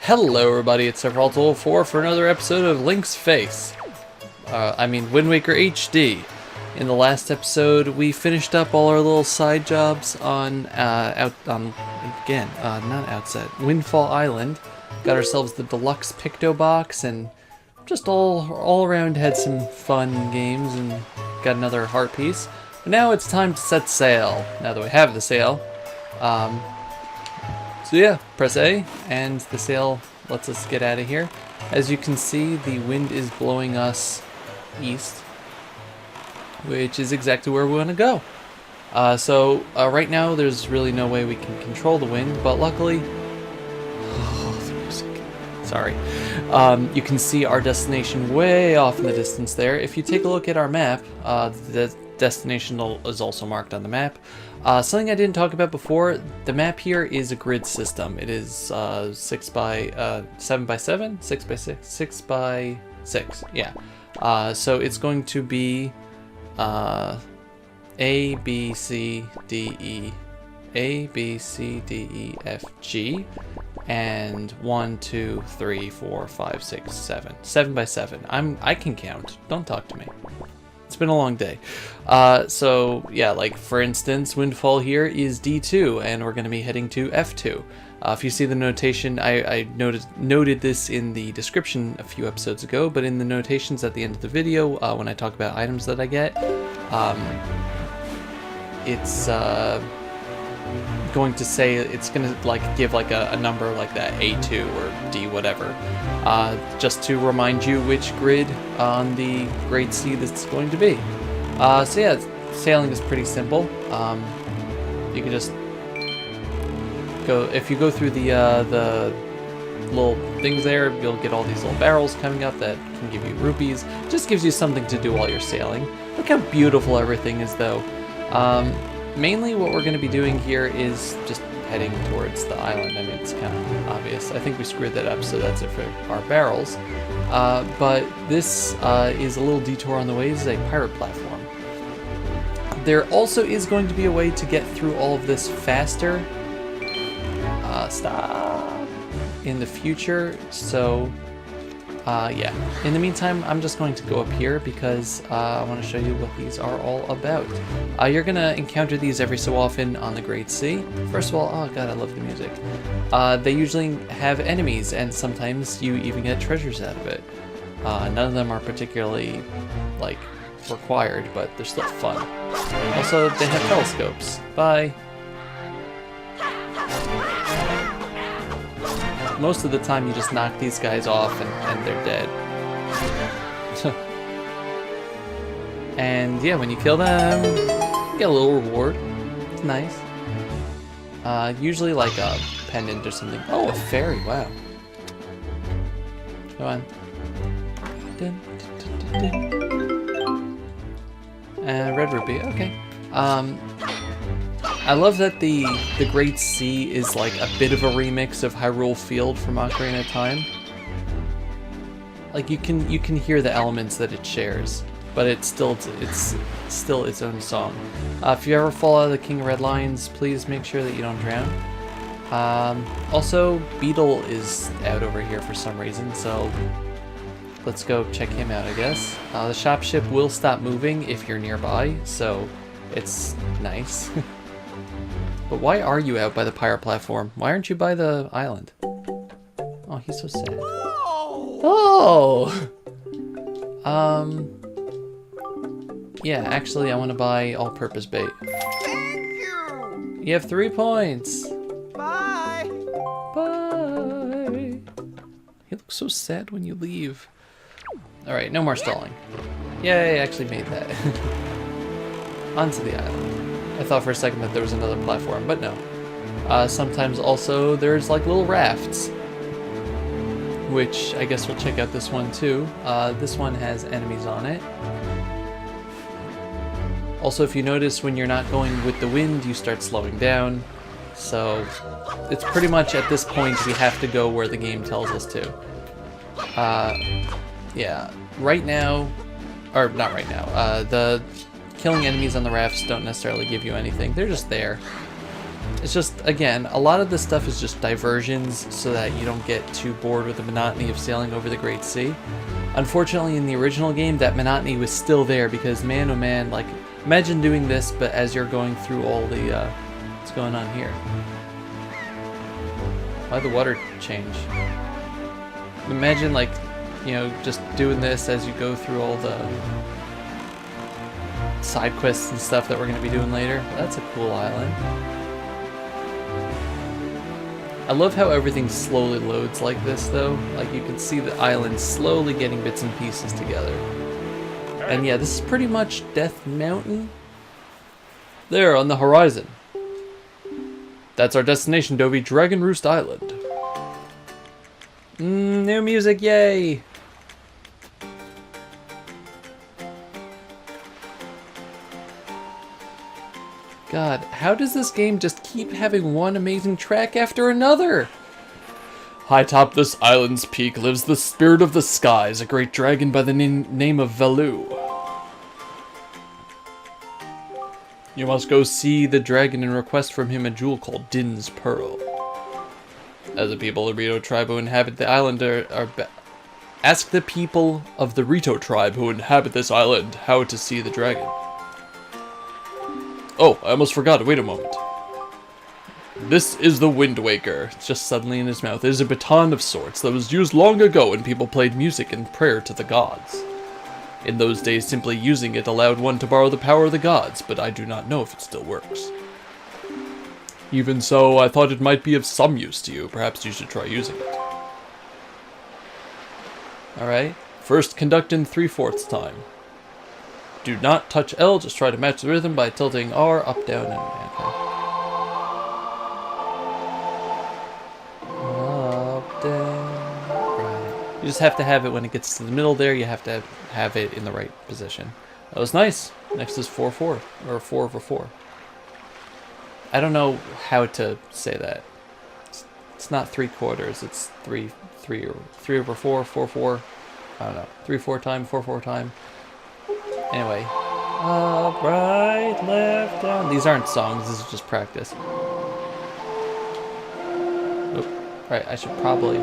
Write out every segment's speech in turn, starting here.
Hello everybody, it's Sephiroth04 for another episode of Link's Face. Wind Waker HD. In the last episode, we finished up all our little side jobs on, Windfall Island. Got ourselves the deluxe Picto Box and just all around had some fun games and got another heart piece. But now it's time to set sail, now that we have the sail. So yeah, press A, and the sail lets us get out of here. As you can see, the wind is blowing us east, which is exactly where we want to go. Right now, there's really no way we can control the wind, but luckily... the music. Sorry. You can see our destination way off in the distance there. If you take a look at our map, the destination is also marked on the map. Something I didn't talk about before, the map here is a grid system. It is 7 by 7, 6 by 6, 6 by 6, yeah. So it's going to be A, B, C, D, E, A, B, C, D, E, F, G, and 1, 2, 3, 4, 5, 6, 7. 7 by 7. I can count. Don't talk to me. It's been a long day. So yeah, like for instance, Windfall here is D2, and we're going to be heading to F2. If you see the notation, I noted this in the description a few episodes ago, but in the notations at the end of the video, when I talk about items that I get, it's going to say, it's going to like give like a number like that, A2 or D whatever, just to remind you which grid on the Great Sea this is going to be. So yeah, sailing is pretty simple. You can just go, if you go through the little things there, you'll get all these little barrels coming up that can give you rupees. Just gives you something to do while you're sailing. Look how beautiful everything is though. Mainly what we're going to be doing here is just heading towards the island. I mean, it's kind of obvious. I think we screwed that up, so that's it for our barrels. But this is a little detour on the way. This is a pirate platform. There also is going to be a way to get through all of this faster. In the future, so yeah. In the meantime, I'm just going to go up here because I want to show you what these are all about. You're going to encounter these every so often on the Great Sea. First of all, oh god, I love the music. They usually have enemies, and sometimes you even get treasures out of it. None of them are particularly, like, required, but they're still fun. Also, they have telescopes. Bye! Most of the time you just knock these guys off and they're dead. And yeah, when you kill them, you get a little reward. It's nice. Usually like a pendant or something. Oh, a fairy, wow. Come on. Dun, dun, dun, dun. Red rupee, okay. I love that the Great Sea is like a bit of a remix of Hyrule Field from Ocarina of Time. Like you can hear the elements that it shares, but it's still its own song. If you ever fall out of the King of Red Lions, please make sure that you don't drown. Also, Beetle is out over here for some reason, so let's go check him out, I guess. The shop ship will stop moving if you're nearby, so it's nice. But why are you out by the pirate platform? Why aren't you by the island? Oh, he's so sad. Oh! Yeah, actually, I want to buy all-purpose bait. Thank you! You have 3 points! Bye! Bye! You look so sad when you leave. Alright, no more stalling. Yay, I actually made that. Onto the island. I thought for a second that there was another platform, but no. Sometimes also there's like little rafts, which I guess we'll check out this one too. This one has enemies on it. Also, if you notice, when you're not going with the wind, you start slowing down. So it's pretty much at this point we have to go where the game tells us to. Yeah, right now, or not right now, the killing enemies on the rafts don't necessarily give you anything. They're just there. It's just, again, a lot of this stuff is just diversions so that you don't get too bored with the monotony of sailing over the Great Sea. Unfortunately, in the original game, that monotony was still there because, man, oh man, like, imagine doing this, but as you're going through all the, what's going on here? Why'd the water change? Imagine, like, you know, just doing this as you go through all the side quests and stuff that we're going to be doing later. That's a cool island. I love how everything slowly loads like this, though. Like, you can see the island slowly getting bits and pieces together. And yeah, this is pretty much Death Mountain. There, on the horizon. That's our destination, Dovey. Dragon Roost Island. New music, yay! God, how does this game just keep having one amazing track after another? High atop this island's peak lives the spirit of the skies, a great dragon by the name of Velu. You must go see the dragon and request from him a jewel called Din's Pearl. As the people of the Rito Tribe who inhabit the island ask the people of the Rito Tribe who inhabit this island how to see the dragon. Oh, I almost forgot. Wait a moment. This is the Wind Waker. It's just suddenly in his mouth. It is a baton of sorts that was used long ago when people played music and prayer to the gods. In those days, simply using it allowed one to borrow the power of the gods, but I do not know if it still works. Even so, I thought it might be of some use to you. Perhaps you should try using it. Alright. First, conduct in 3/4 time. Do not touch L, just try to match the rhythm by tilting R, up, down, and okay. Up, down, right. You just have to have it when it gets to the middle there, you have to have it in the right position. That was nice. Next is 4/4, or 4/4. I don't know how to say that. It's not 3/4, it's 3/4, 4/4. I don't know. 3/4 time, 4/4 time. Anyway, up, right, left, down. These aren't songs, this is just practice. Oop. Right, I should probably...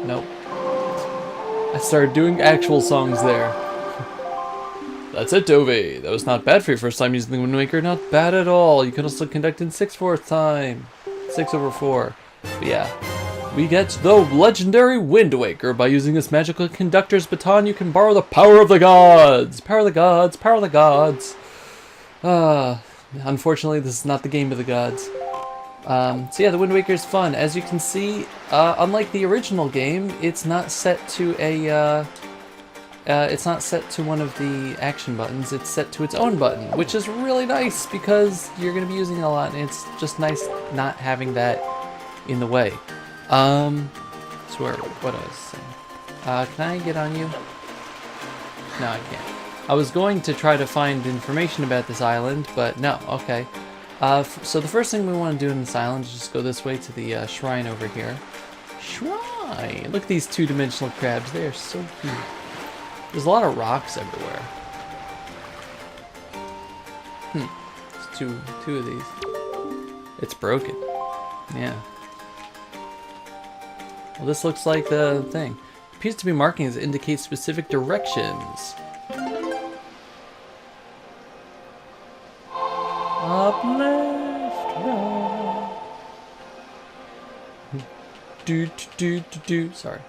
Nope. I started doing actual songs there. That's it, Dovey. That was not bad for your first time using the Wind Waker. Not bad at all. You can also conduct in 6/4 time. 6/4. But yeah. We get the legendary Wind Waker. By using this magical conductor's baton, you can borrow the power of the gods. Power of the gods. Power of the gods. Unfortunately, this is not the game of the gods. So yeah, the Wind Waker is fun. As you can see, unlike the original game, it's not set to a... it's not set to one of the action buttons. It's set to its own button, which is really nice because you're going to be using it a lot, and it's just nice not having that in the way. What I was saying. Can I get on you? No, I can't. I was going to try to find information about this island, but no, okay. So the first thing we want to do in this island is just go this way to the shrine over here. Shrine! Look at these two-dimensional crabs. They are so cute. There's a lot of rocks everywhere. There's two of these. It's broken. Yeah. Well, this looks like the thing. It appears to be markings that indicate specific directions. Up, left, right. Do. Sorry.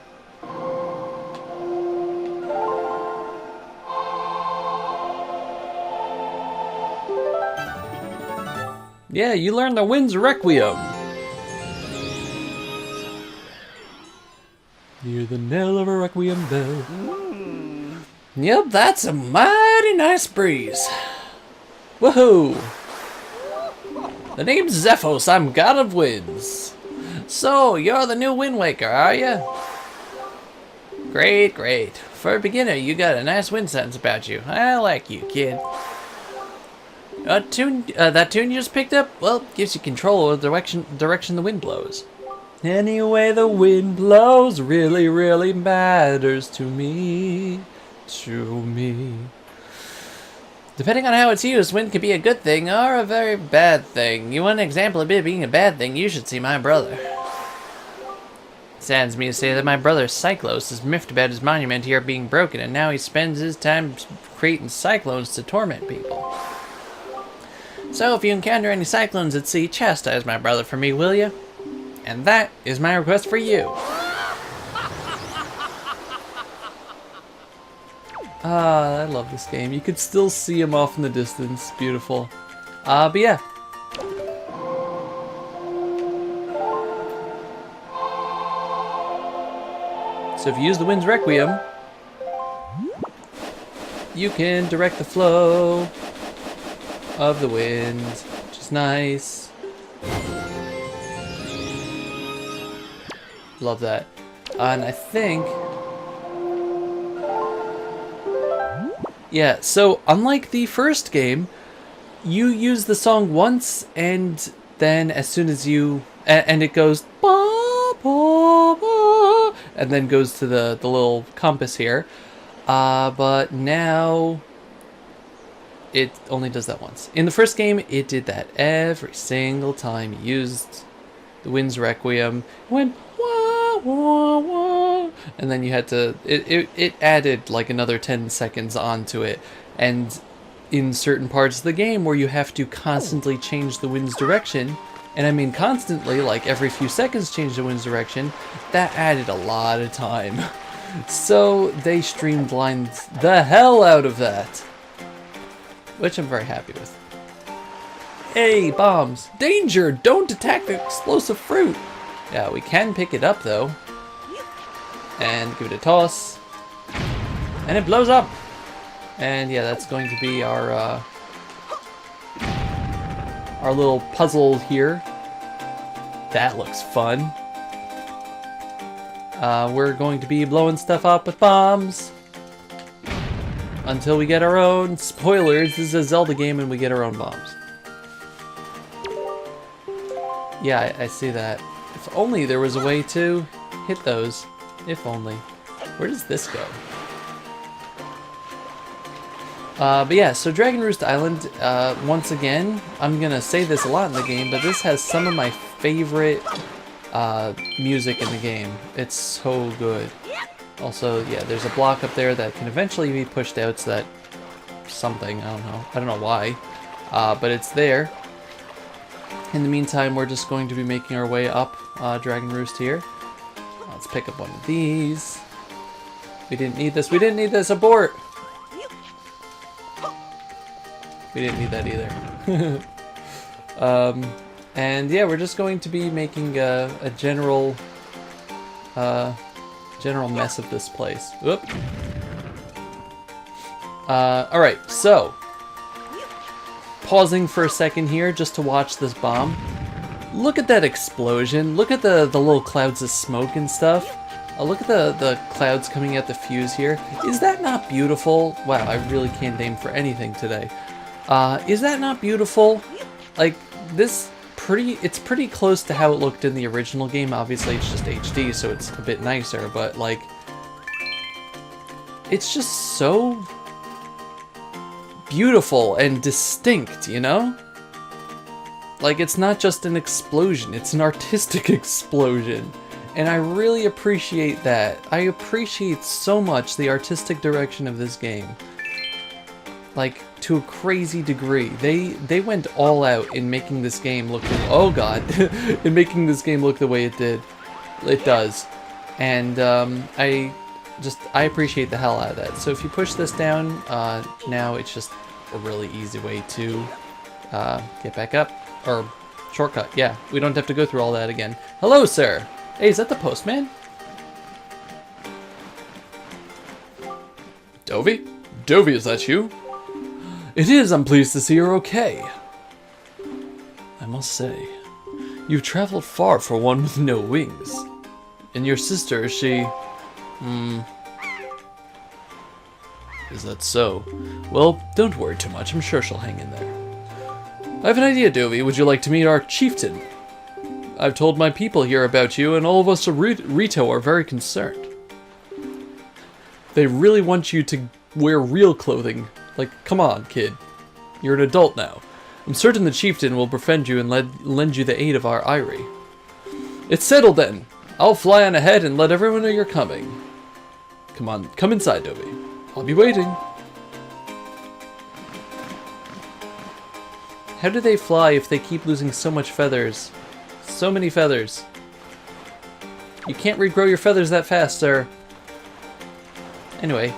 Yeah, you learned the Wind's Requiem. Hear the knell of a requiem bell. Yep, that's a mighty nice breeze. Woohoo! The name's Zephos, I'm god of winds. So, you're the new Wind Waker, are you? Great, great. For a beginner, you got a nice wind sentence about you. I like you, kid. That tune you just picked up, well, gives you control over the direction the wind blows. Anyway, the wind blows really, really matters to me. Depending on how it's used, wind can be a good thing or a very bad thing. You want an example of it being a bad thing, you should see my brother. Saddens me to say that my brother TLoZ is miffed about his monument here being broken, and now he spends his time creating cyclones to torment people. So if you encounter any cyclones at sea, chastise my brother for me, will you? And that is my request for you. Ah, I love this game. You could still see him off in the distance. Beautiful. But yeah. So if you use the Wind's Requiem, you can direct the flow of the wind, which is nice. Love that. And I think... yeah, so unlike the first game, you use the song once, and then as soon as you... and it goes... ba, ba, ba, and then goes to the little compass here. But now... it only does that once. In the first game, it did that every single time you used the Wind's Requiem. It went... wah, wah, wah. And then you had to... It added like another 10 seconds onto it. And in certain parts of the game where you have to constantly change the wind's direction, and I mean constantly, like every few seconds change the wind's direction, that added a lot of time. So they streamlined the hell out of that. Which I'm very happy with. Hey, bombs! Danger! Don't attack the explosive fruit! Yeah, we can pick it up though. And give it a toss. And it blows up! And yeah, that's going to be our little puzzle here. That looks fun. We're going to be blowing stuff up with bombs until we get our own. Spoilers, this is a Zelda game and we get our own bombs. Yeah, I see that. If only there was a way to hit those. If only. Where does this go? But yeah, so Dragon Roost Island, once again, I'm gonna say this a lot in the game, but this has some of my favorite music in the game. It's so good. Also, yeah, there's a block up there that can eventually be pushed out so that something, I don't know why, but it's there. In the meantime, we're just going to be making our way up Dragon Roost here. Let's pick up one of these. We didn't need this. We didn't need this. Abort! We didn't need that either. And yeah, we're just going to be making a general mess of this place. Whoop. Alright, so pausing for a second here just to watch this bomb. Look at that explosion. Look at the little clouds of smoke and stuff. Look at the clouds coming out the fuse here. Is that not beautiful? Wow, I really can't aim for anything today. Is that not beautiful? Like, this it's pretty close to how it looked in the original game. Obviously, it's just HD, so it's a bit nicer, but, like, it's just so beautiful and distinct, you know? Like, it's not just an explosion, it's an artistic explosion. And I really appreciate that. I appreciate so much the artistic direction of this game. Like, to a crazy degree. They went all out in making this game look... oh god. In making this game look the way it did. It does. And I appreciate the hell out of that. So if you push this down, now it's just a really easy way to get back up. Or shortcut, yeah. We don't have to go through all that again. Hello, sir! Hey, is that the postman? Dovey? Dovey, is that you? It is, I'm pleased to see you're okay. I must say, you've traveled far for one with no wings. And your sister, is she... Is that so? Well, don't worry too much, I'm sure she'll hang in there. I have an idea, Dovey. Would you like to meet our chieftain? I've told my people here about you, and all of us at Rito are very concerned. They really want you to wear real clothing. Like, come on, kid. You're an adult now. I'm certain the chieftain will befriend you and lend you the aid of our Eyrie. It's settled then. I'll fly on ahead and let everyone know you're coming. Come on, come inside, Dovey. I'll be waiting. How do they fly if they keep losing so much feathers? So many feathers. You can't regrow your feathers that fast, sir. Anyway.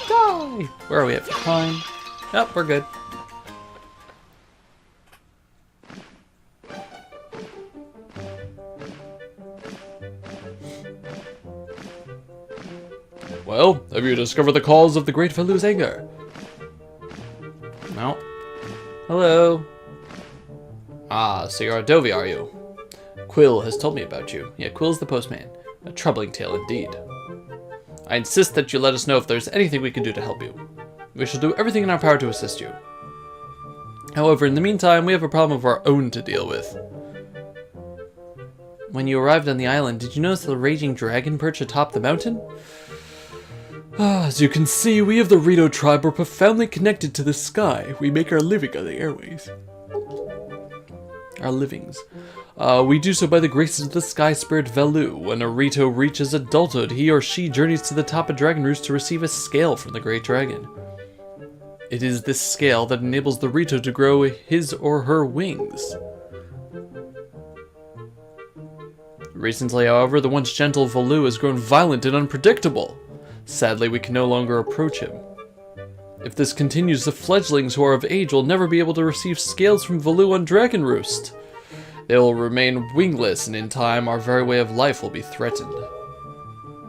Die! Where are we at for time? Oh, we're good. Well, have you discovered the cause of the Great Valu's anger? No. Hello. Ah, so you're a Dovey, are you? Quill has told me about you. Yeah, Quill's the postman. A troubling tale indeed. I insist that you let us know if there's anything we can do to help you. We shall do everything in our power to assist you. However, in the meantime, we have a problem of our own to deal with. When you arrived on the island, did you notice the raging dragon perched atop the mountain? As you can see, we of the Rito Tribe are profoundly connected to the sky. We make our living on the airways. Our livings. We do so by the graces of the sky spirit Velu. When a Rito reaches adulthood, he or she journeys to the top of Dragon Roost to receive a scale from the Great Dragon. It is this scale that enables the Rito to grow his or her wings. Recently, however, the once gentle Velu has grown violent and unpredictable. Sadly, we can no longer approach him. If this continues, the fledglings who are of age will never be able to receive scales from Velu on Dragon Roost. They will remain wingless, and in time, our very way of life will be threatened.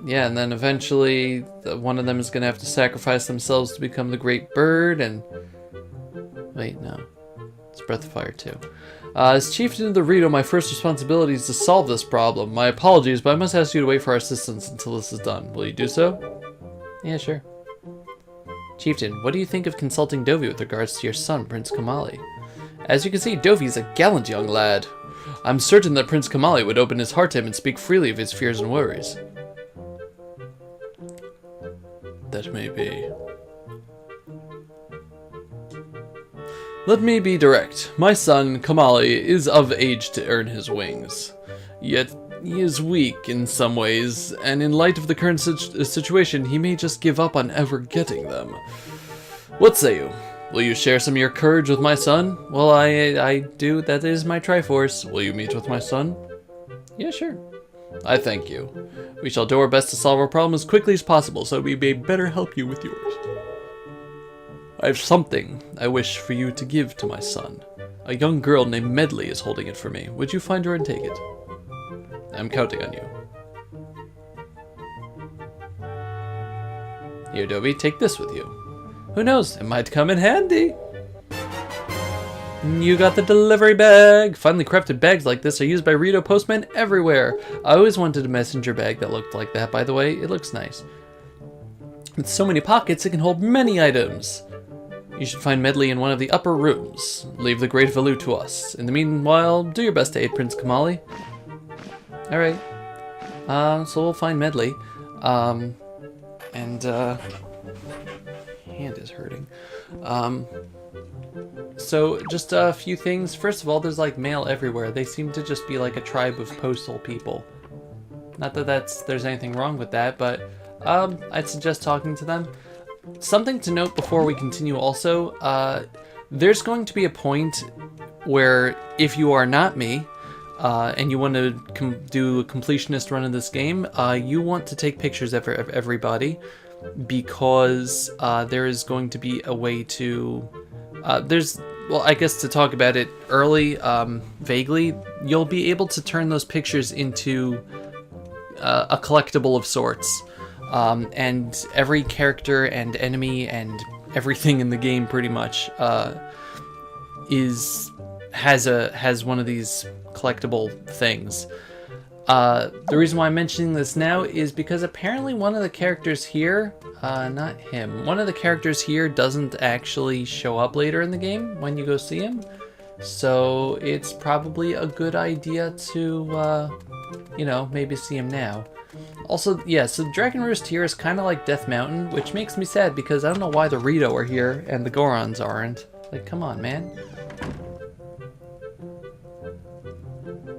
Yeah, and then eventually, one of them is going to have to sacrifice themselves to become the Great Bird, and... Wait, no. It's Breath of Fire too. As Chieftain of the Rito, my first responsibility is to solve this problem. My apologies, but I must ask you to wait for our assistance until this is done. Will you do so? Yeah, sure. Chieftain, what do you think of consulting Dovey with regards to your son, Prince Kamali? As you can see, Dovey is a gallant young lad. I'm certain that Prince Kamali would open his heart to him and speak freely of his fears and worries. That may be. Let me be direct. My son, Kamali, is of age to earn his wings. Yet, he is weak in some ways, and in light of the current situation, he may just give up on ever getting them. What say you? Will you share some of your courage with my son? Well, I do. That is my Triforce. Will you meet with my son? Yeah, sure. I thank you. We shall do our best to solve our problem as quickly as possible, so we may better help you with yours. I have something I wish for you to give to my son. A young girl named Medley is holding it for me. Would you find her and take it? I'm counting on you. Here, Dovey, take this with you. Who knows, it might come in handy. You got the delivery bag! Finely crafted bags like this are used by Rito postmen everywhere. I always wanted a messenger bag that looked like that, by the way. It looks nice. With so many pockets, it can hold many items. You should find Medley in one of the upper rooms. Leave the Great Valu to us. In the meanwhile, do your best to aid Prince Kamali. Alright. So we'll find Medley. Hand is hurting. So just a few things. First of all, there's like mail everywhere. They seem to just be like a tribe of postal people. Not that there's anything wrong with that, but I'd suggest talking to them. Something to note before we continue also, there's going to be a point where if you are not me, and you want to do a completionist run of this game, you want to take pictures of everybody, because there is going to be a way to... well, I guess to talk about it early, vaguely, you'll be able to turn those pictures into a collectible of sorts. And every character and enemy and everything in the game pretty much has one of these collectible things. The reason why I'm mentioning this now is because apparently one of the characters here, not him, one of the characters here doesn't actually show up later in the game when you go see him. So it's probably a good idea to, you know, maybe see him now. Also, yeah, so Dragon Roost here is kind of like Death Mountain, which makes me sad because I don't know why the Rito are here and the Gorons aren't. Like, come on, man.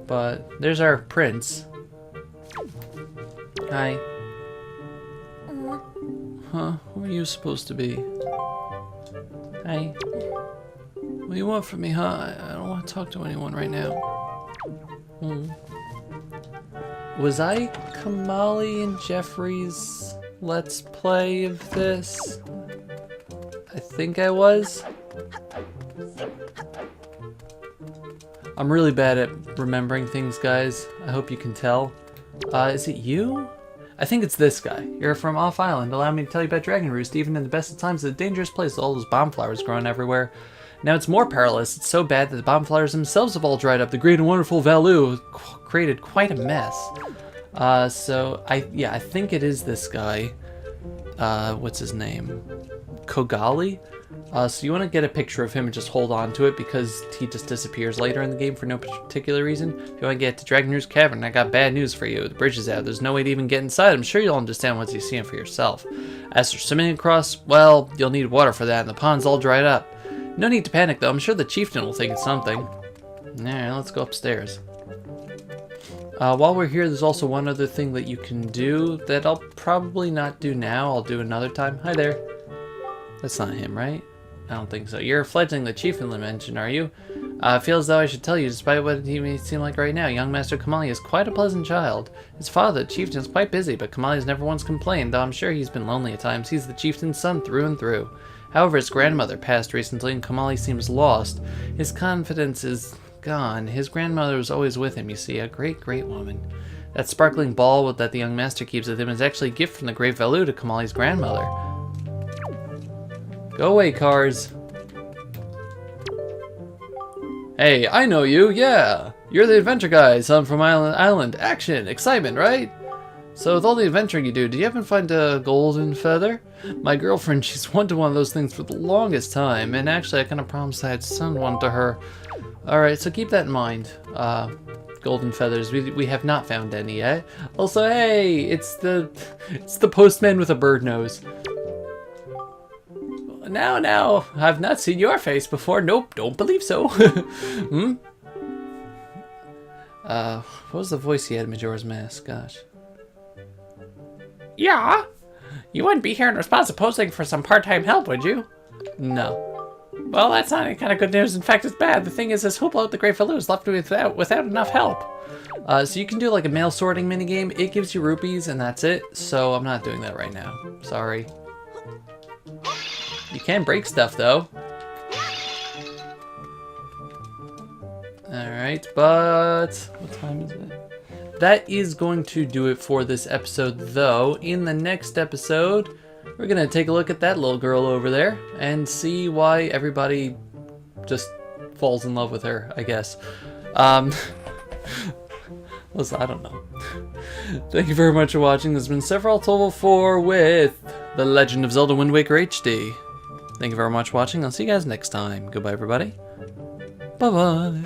But there's our prince. Hi. Huh? Who are you supposed to be? Hi. What do you want from me, huh? I don't want to talk to anyone right now. Was I Kamali and Jeffrey's Let's Play of this? I think I was. I'm really bad at remembering things, guys. I hope you can tell. Is it you? I think it's this guy. You're from Off Island. Allow me to tell you about Dragon Roost. Even in the best of times, it's a dangerous place with all those bomb flowers growing everywhere. Now it's more perilous. It's so bad that the bomb flowers themselves have all dried up. The great and wonderful Valu created quite a mess. So I think it is this guy. What's his name? Kogali? So you want to get a picture of him and just hold on to it because he just disappears later in the game for no particular reason. If you want to get to Dragon Roost Cavern, I got bad news for you. The bridge is out. There's no way to even get inside. I'm sure you'll understand once you see him for yourself. As for swimming across, well, you'll need water for that and the pond's all dried up. No need to panic though. I'm sure the chieftain will think it's something. Alright, let's go upstairs. While we're here, there's also one other thing that you can do that I'll probably not do now. I'll do another time. Hi there. That's not him, right? I don't think so. You're fledgling the chieftain mentioned, are you? I feel as though I should tell you, despite what he may seem like right now, young Master Kamali is quite a pleasant child. His father, the chieftain, is quite busy, but Kamali's never once complained, though I'm sure he's been lonely at times. He's the chieftain's son through and through. However, his grandmother passed recently, and Kamali seems lost. His confidence is gone. His grandmother was always with him, you see, a great, great woman. That sparkling ball that the young master keeps with him is actually a gift from the great Valu to Kamali's grandmother. Go away, cars. Hey, I know you, yeah! You're the adventure guy, son from Island. Action, excitement, right? So with all the adventuring you do you ever find a golden feather? My girlfriend, she's wanted one of those things for the longest time, and actually I kind of promised I'd send one to her. Alright, so keep that in mind. Golden feathers, we have not found any yet. Also, hey, it's the postman with a bird nose. Now, I've not seen your face before. Nope, don't believe so. What was the voice he had in Majora's Mask? Gosh. Yeah? You wouldn't be here in response to posting for some part-time help, would you? No. Well, that's not any kind of good news. In fact, it's bad. The thing is, this hoopla the Great Valu is left without enough help. So you can do like a mail sorting minigame. It gives you rupees, and that's it. So I'm not doing that right now. Sorry. You can break stuff, though. Alright, but what time is it? That is going to do it for this episode, though. In the next episode, we're going to take a look at that little girl over there and see why everybody just falls in love with her, I guess. Listen, I don't know. Thank you very much for watching. This has been Sephiroth Level 4 with The Legend of Zelda Wind Waker HD. Thank you very much for watching. I'll see you guys next time. Goodbye, everybody. Bye-bye.